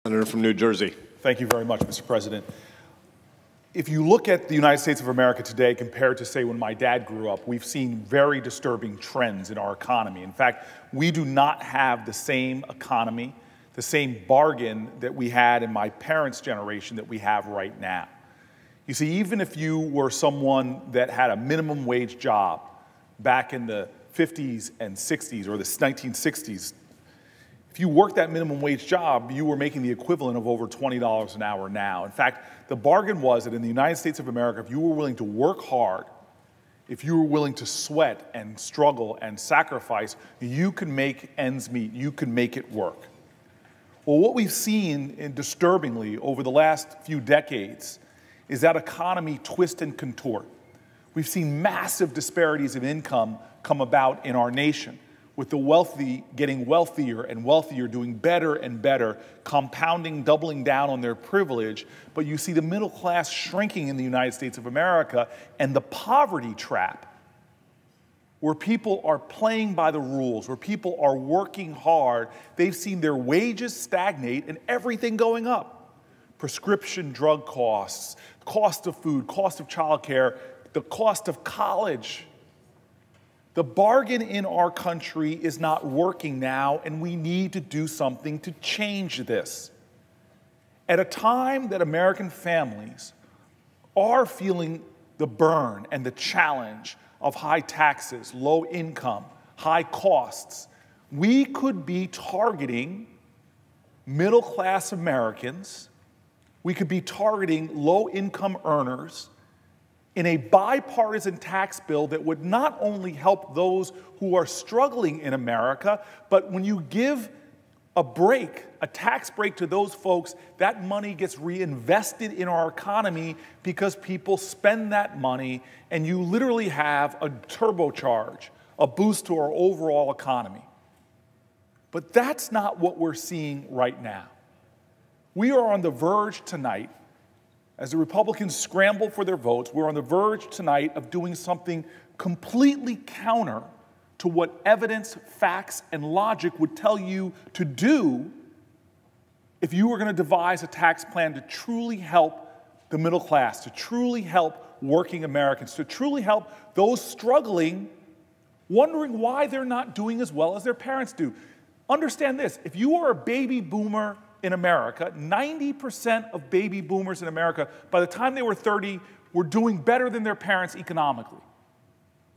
Senator from New Jersey. Thank you very much, Mr. President. If you look at the United States of America today compared to, say, when my dad grew up, we've seen very disturbing trends in our economy. In fact, we do not have the same economy, the same bargain that we had in my parents' generation that we have right now. You see, even if you were someone that had a minimum wage job back in the 50s and 60s or the 1960s, if you worked that minimum wage job, you were making the equivalent of over $20 an hour now. In fact, the bargain was that in the United States of America, if you were willing to work hard, if you were willing to sweat and struggle and sacrifice, you could make ends meet, you could make it work. Well, what we've seen, disturbingly, over the last few decades is that economy twist and contort. We've seen massive disparities of income come about in our nation, with the wealthy getting wealthier and wealthier, doing better and better, compounding, doubling down on their privilege. But you see the middle class shrinking in the United States of America, and the poverty trap, where people are playing by the rules, where people are working hard. They've seen their wages stagnate and everything going up. Prescription drug costs, cost of food, cost of childcare, the cost of college. The bargain in our country is not working now, and we need to do something to change this. At a time that American families are feeling the burn and the challenge of high taxes, low income, high costs, we could be targeting middle-class Americans. We could be targeting low-income earners in a bipartisan tax bill that would not only help those who are struggling in America, but when you give a break, a tax break to those folks, that money gets reinvested in our economy because people spend that money, and you literally have a turbocharge, a boost to our overall economy. But that's not what we're seeing right now. We are on the verge tonight, as the Republicans scramble for their votes, we're on the verge tonight of doing something completely counter to what evidence, facts, and logic would tell you to do if you were going to devise a tax plan to truly help the middle class, to truly help working Americans, to truly help those struggling, wondering why they're not doing as well as their parents do. Understand this, if you are a baby boomer in America, 90% of baby boomers in America, by the time they were 30, were doing better than their parents economically.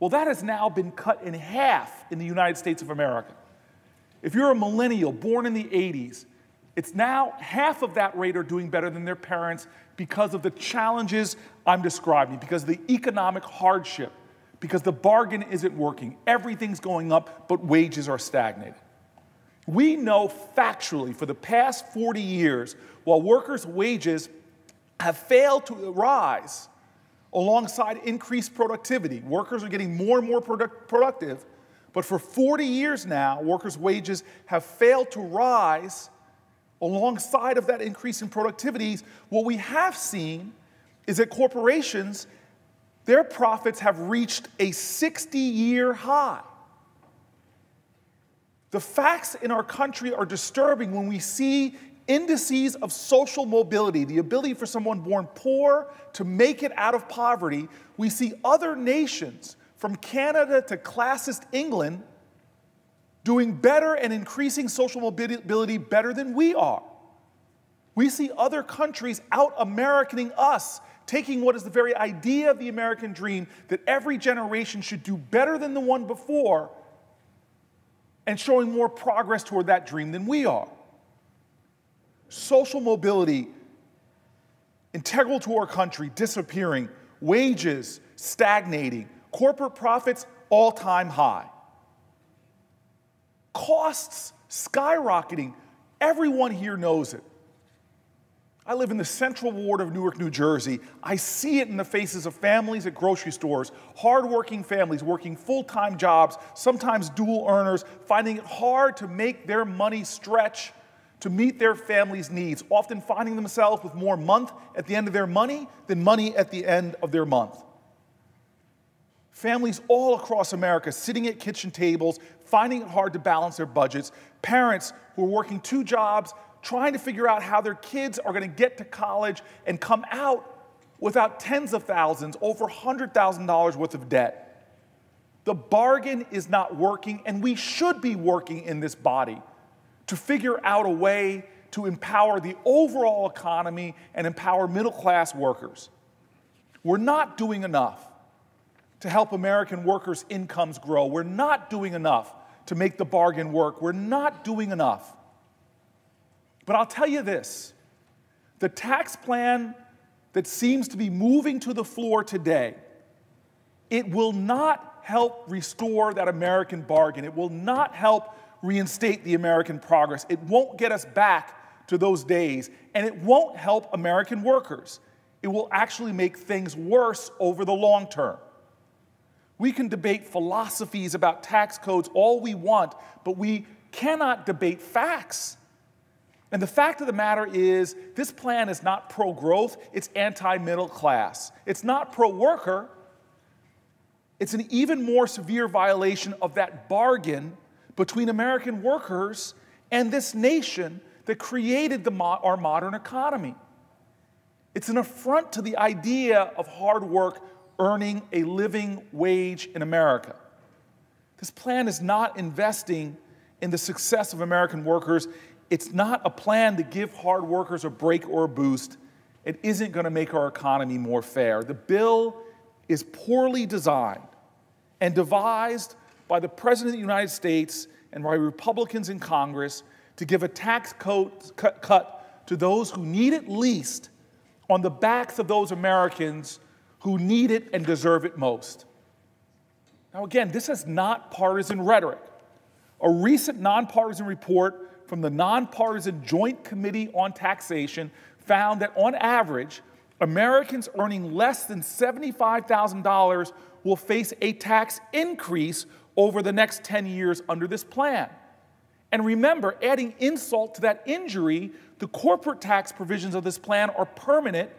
Well, that has now been cut in half in the United States of America. If you're a millennial born in the 80s, it's now half of that rate are doing better than their parents because of the challenges I'm describing, because of the economic hardship, because the bargain isn't working. Everything's going up, but wages are stagnating. We know factually for the past 40 years, while workers' wages have failed to rise alongside increased productivity, workers are getting more and more productive, but for 40 years now, workers' wages have failed to rise alongside of that increase in productivity. What we have seen is that corporations, their profits have reached a 60-year high. The facts in our country are disturbing when we see indices of social mobility, the ability for someone born poor to make it out of poverty. We see other nations, from Canada to classist England, doing better and increasing social mobility better than we are. We see other countries out-Americaning us, taking what is the very idea of the American dream, that every generation should do better than the one before, and showing more progress toward that dream than we are. Social mobility, integral to our country, disappearing, wages stagnating, corporate profits all-time high. Costs skyrocketing. Everyone here knows it. I live in the Central Ward of Newark, New Jersey. I see it in the faces of families at grocery stores, hardworking families working full-time jobs, sometimes dual earners, finding it hard to make their money stretch to meet their family's needs, often finding themselves with more month at the end of their money than money at the end of their month. Families all across America sitting at kitchen tables, finding it hard to balance their budgets, parents who are working 2 jobs, trying to figure out how their kids are going to get to college and come out without tens of thousands, over $100,000 worth of debt. The bargain is not working, and we should be working in this body to figure out a way to empower the overall economy and empower middle-class workers. We're not doing enough to help American workers' incomes grow. We're not doing enough to make the bargain work. We're not doing enough. But I'll tell you this, the tax plan that seems to be moving to the floor today, it will not help restore that American bargain. It will not help reinstate the American progress. It won't get us back to those days, and it won't help American workers. It will actually make things worse over the long term. We can debate philosophies about tax codes all we want, but we cannot debate facts. And the fact of the matter is, this plan is not pro-growth, it's anti-middle class. It's not pro-worker. It's an even more severe violation of that bargain between American workers and this nation that created our modern economy. It's an affront to the idea of hard work earning a living wage in America. This plan is not investing in the success of American workers. It's not a plan to give hard workers a break or a boost. It isn't going to make our economy more fair. The bill is poorly designed and devised by the President of the United States and by Republicans in Congress to give a tax cut to those who need it least on the backs of those Americans who need it and deserve it most. Now again, this is not partisan rhetoric. A recent nonpartisan report from the Nonpartisan Joint Committee on Taxation found that on average, Americans earning less than $75,000 will face a tax increase over the next 10 years under this plan. And remember, adding insult to that injury, the corporate tax provisions of this plan are permanent,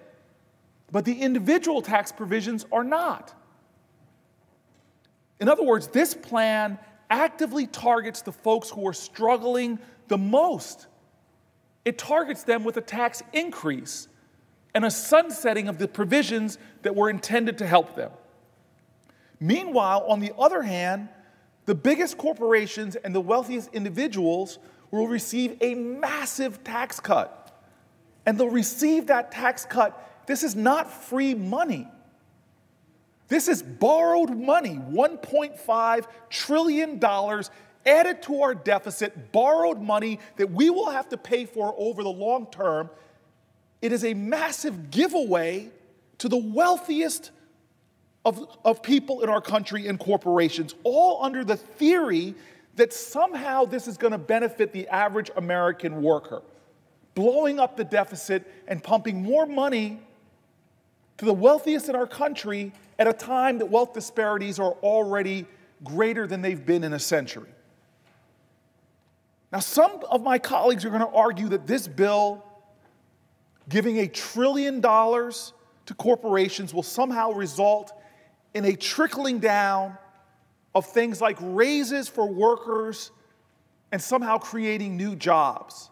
but the individual tax provisions are not. In other words, this plan actively targets the folks who are struggling the most. It targets them with a tax increase and a sunsetting of the provisions that were intended to help them. Meanwhile, on the other hand, the biggest corporations and the wealthiest individuals will receive a massive tax cut. And they'll receive that tax cut. This is not free money. This is borrowed money, $1.5 trillion added to our deficit, borrowed money that we will have to pay for over the long term. It is a massive giveaway to the wealthiest of people in our country and corporations, all under the theory that somehow this is going to benefit the average American worker, blowing up the deficit and pumping more money to the wealthiest in our country at a time that wealth disparities are already greater than they've been in a century. Now, some of my colleagues are going to argue that this bill, giving $1 trillion to corporations, will somehow result in a trickling down of things like raises for workers and somehow creating new jobs.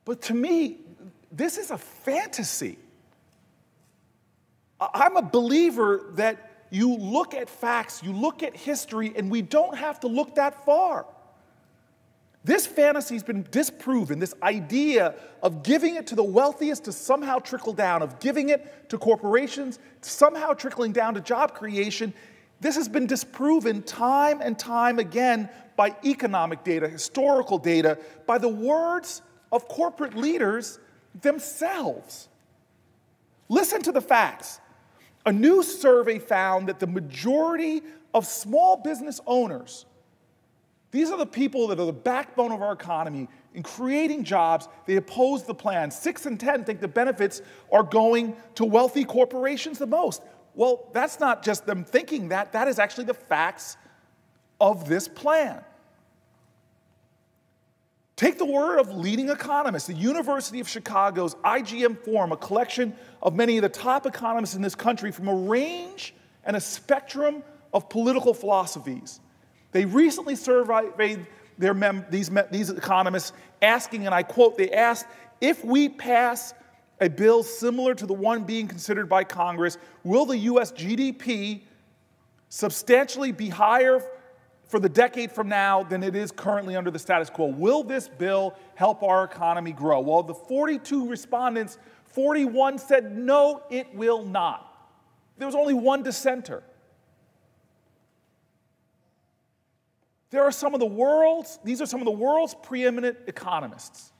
But to me, this is a fantasy. I'm a believer that you look at facts, you look at history, and we don't have to look that far. This fantasy has been disproven, this idea of giving it to the wealthiest to somehow trickle down, of giving it to corporations, somehow trickling down to job creation. This has been disproven time and time again by economic data, historical data, by the words of corporate leaders themselves. Listen to the facts. A new survey found that the majority of small business owners, these are the people that are the backbone of our economy in creating jobs, they oppose the plan. 6 in 10 think the benefits are going to wealthy corporations the most. Well, that's not just them thinking that, that is actually the facts of this plan. Take the word of leading economists. The University of Chicago's IGM Forum, a collection of many of the top economists in this country from a range and a spectrum of political philosophies. They recently surveyed these economists asking, and I quote, they asked, if we pass a bill similar to the one being considered by Congress, will the U.S. GDP substantially be higher for the decade from now than it is currently under the status quo? Will this bill help our economy grow? Well, the 42 respondents, 41 said no, it will not. There was only one dissenter. These are some of the world's preeminent economists.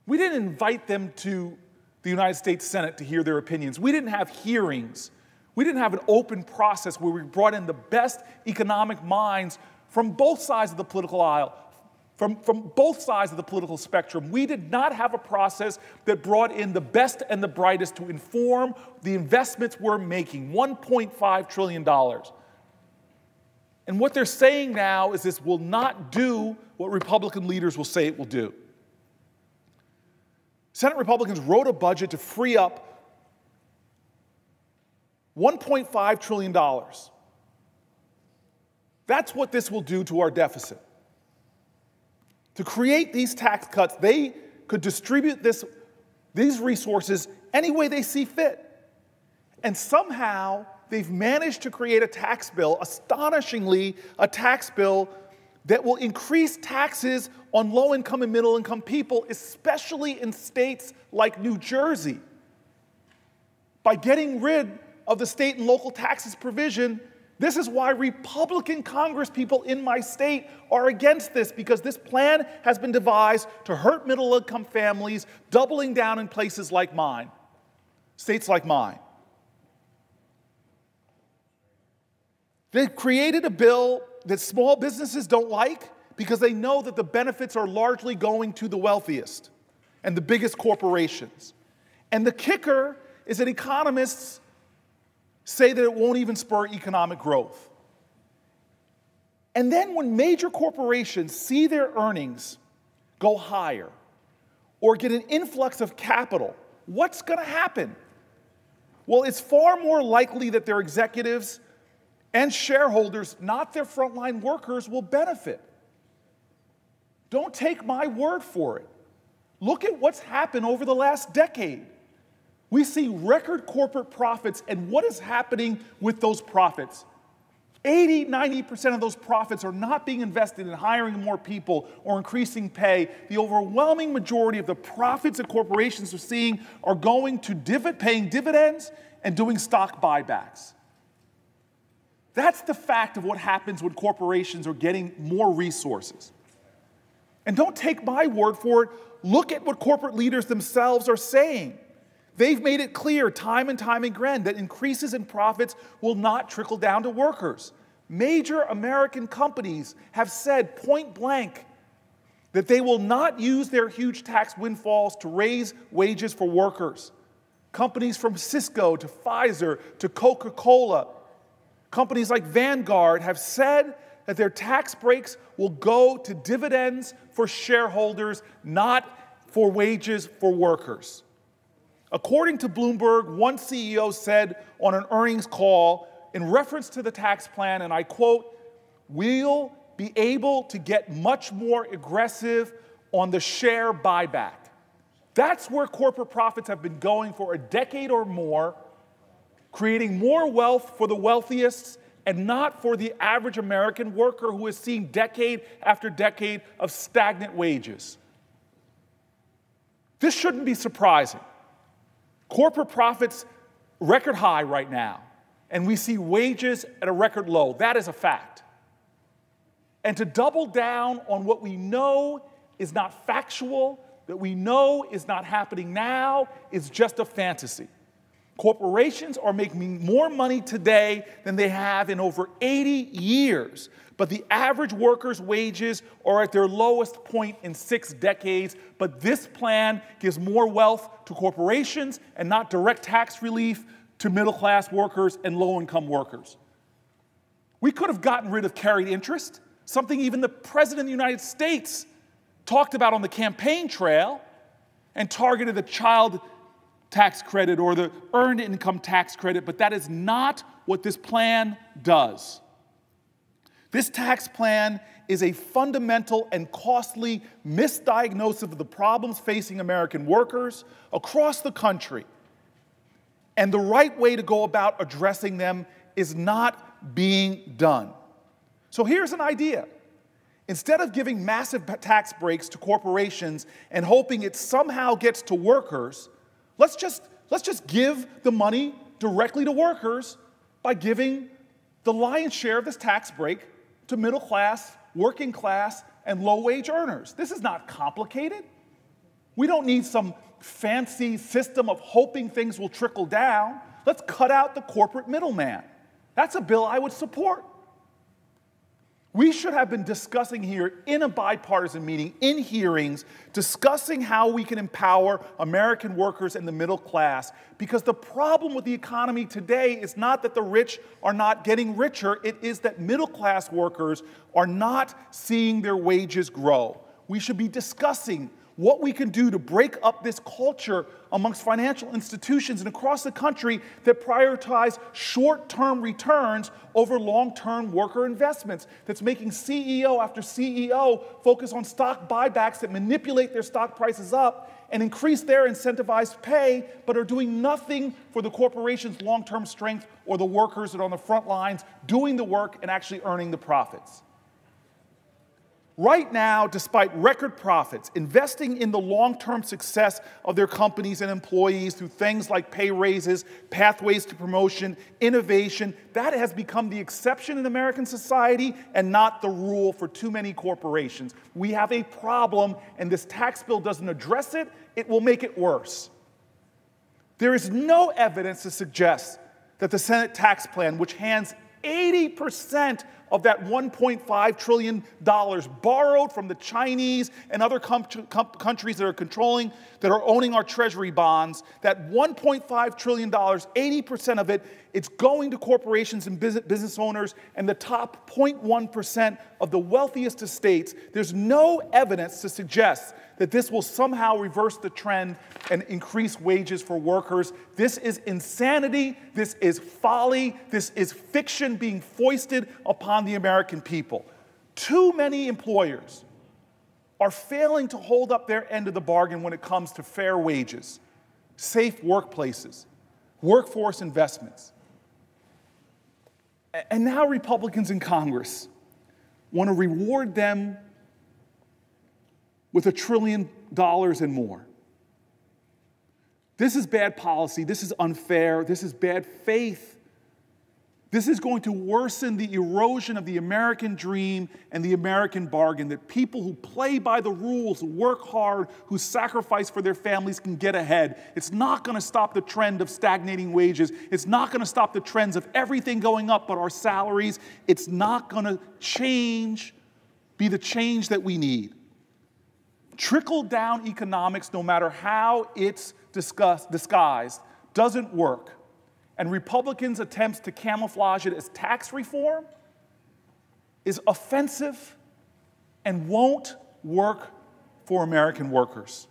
We didn't invite them to the United States Senate to hear their opinions. We didn't have hearings. We didn't have an open process where we brought in the best economic minds from both sides of the political aisle, from both sides of the political spectrum. We did not have a process that brought in the best and the brightest to inform the investments we're making, $1.5 trillion. And what they're saying now is this will not do what Republican leaders will say it will do. Senate Republicans wrote a budget to free up $1.5 trillion. That's what this will do to our deficit. To create these tax cuts, they could distribute these resources any way they see fit. And somehow, they've managed to create a tax bill, astonishingly, a tax bill that will increase taxes on low-income and middle-income people, especially in states like New Jersey. By getting rid of the state and local taxes provision, this is why Republican congresspeople in my state are against this, because this plan has been devised to hurt middle-income families, doubling down in places like mine, states like mine. They've created a bill that small businesses don't like because they know that the benefits are largely going to the wealthiest and the biggest corporations. And the kicker is that economists say that it won't even spur economic growth. And then when major corporations see their earnings go higher or get an influx of capital, what's going to happen? Well, it's far more likely that their executives and shareholders, not their frontline workers, will benefit. Don't take my word for it. Look at what's happened over the last decade. We see record corporate profits, and what is happening with those profits? 80, 90% of those profits are not being invested in hiring more people or increasing pay. The overwhelming majority of the profits that corporations are seeing are going to paying dividends and doing stock buybacks. That's the fact of what happens when corporations are getting more resources. And don't take my word for it. Look at what corporate leaders themselves are saying. They've made it clear time and time again that increases in profits will not trickle down to workers. Major American companies have said point blank that they will not use their huge tax windfalls to raise wages for workers. Companies from Cisco to Pfizer to Coca-Cola, companies like Vanguard have said that their tax breaks will go to dividends for shareholders, not for wages for workers. According to Bloomberg, one CEO said on an earnings call in reference to the tax plan, and I quote, "We'll be able to get much more aggressive on the share buyback." That's where corporate profits have been going for a decade or more, creating more wealth for the wealthiest and not for the average American worker who has seen decade after decade of stagnant wages. This shouldn't be surprising. Corporate profits record high right now, and we see wages at a record low. That is a fact. And to double down on what we know is not factual, that we know is not happening now, is just a fantasy. Corporations are making more money today than they have in over 80 years, but the average worker's wages are at their lowest point in 6 decades. But this plan gives more wealth to corporations and not direct tax relief to middle-class workers and low-income workers. We could have gotten rid of carried interest, something even the President of the United States talked about on the campaign trail, and targeted the child tax credit or the earned income tax credit, but that is not what this plan does. This tax plan is a fundamental and costly misdiagnosis of the problems facing American workers across the country. And the right way to go about addressing them is not being done. So here's an idea. Instead of giving massive tax breaks to corporations and hoping it somehow gets to workers, let's just give the money directly to workers by giving the lion's share of this tax break to middle class, working class, and low-wage earners. This is not complicated. We don't need some fancy system of hoping things will trickle down. Let's cut out the corporate middleman. That's a bill I would support. We should have been discussing here in a bipartisan meeting, in hearings, discussing how we can empower American workers and the middle class. Because the problem with the economy today is not that the rich are not getting richer, it is that middle class workers are not seeing their wages grow. We should be discussing what we can do to break up this culture amongst financial institutions and across the country that prioritize short-term returns over long-term worker investments, that's making CEO after CEO focus on stock buybacks that manipulate their stock prices up and increase their incentivized pay, but are doing nothing for the corporation's long-term strength or the workers that are on the front lines doing the work and actually earning the profits. Right now, despite record profits, investing in the long-term success of their companies and employees through things like pay raises, pathways to promotion, innovation, that has become the exception in American society and not the rule for too many corporations. We have a problem, and this tax bill doesn't address it. It will make it worse. There is no evidence to suggest that the Senate tax plan, which hands 80% of that $1.5 trillion borrowed from the Chinese and other countries that are owning our treasury bonds, that $1.5 trillion, 80% of it, it's going to corporations and business owners and the top 0.1% of the wealthiest estates. There's no evidence to suggest that this will somehow reverse the trend and increase wages for workers. This is insanity, this is folly, this is fiction being foisted upon the American people. Too many employers are failing to hold up their end of the bargain when it comes to fair wages, safe workplaces, workforce investments. And now Republicans in Congress want to reward them with $1 trillion and more. This is bad policy. This is unfair. This is bad faith. This is going to worsen the erosion of the American dream and the American bargain, that people who play by the rules, who work hard, who sacrifice for their families can get ahead. It's not going to stop the trend of stagnating wages. It's not going to stop the trends of everything going up but our salaries. It's not going to be the change that we need. Trickle-down economics, no matter how it's disguised, doesn't work. And Republicans' attempts to camouflage it as tax reform is offensive and won't work for American workers.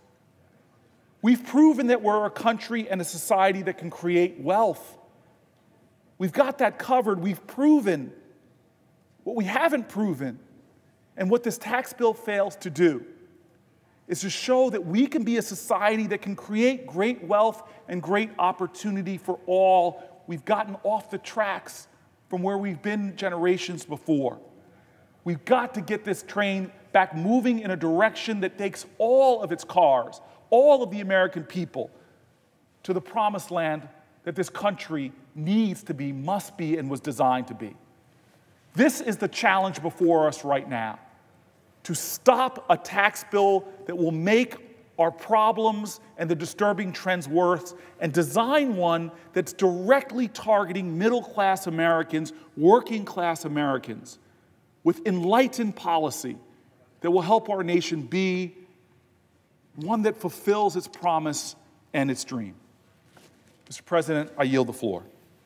We've proven that we're a country and a society that can create wealth. We've got that covered. We've proven. What we haven't proven, and what this tax bill fails to do, is to show that we can be a society that can create great wealth and great opportunity for all. We've gotten off the tracks from where we've been generations before. We've got to get this train back moving in a direction that takes all of its cars, all of the American people, to the promised land that this country needs to be, must be, and was designed to be. This is the challenge before us right now. To stop a tax bill that will make our problems and the disturbing trends worse, and design one that's directly targeting middle-class Americans, working-class Americans, with enlightened policy that will help our nation be one that fulfills its promise and its dream. Mr. President, I yield the floor.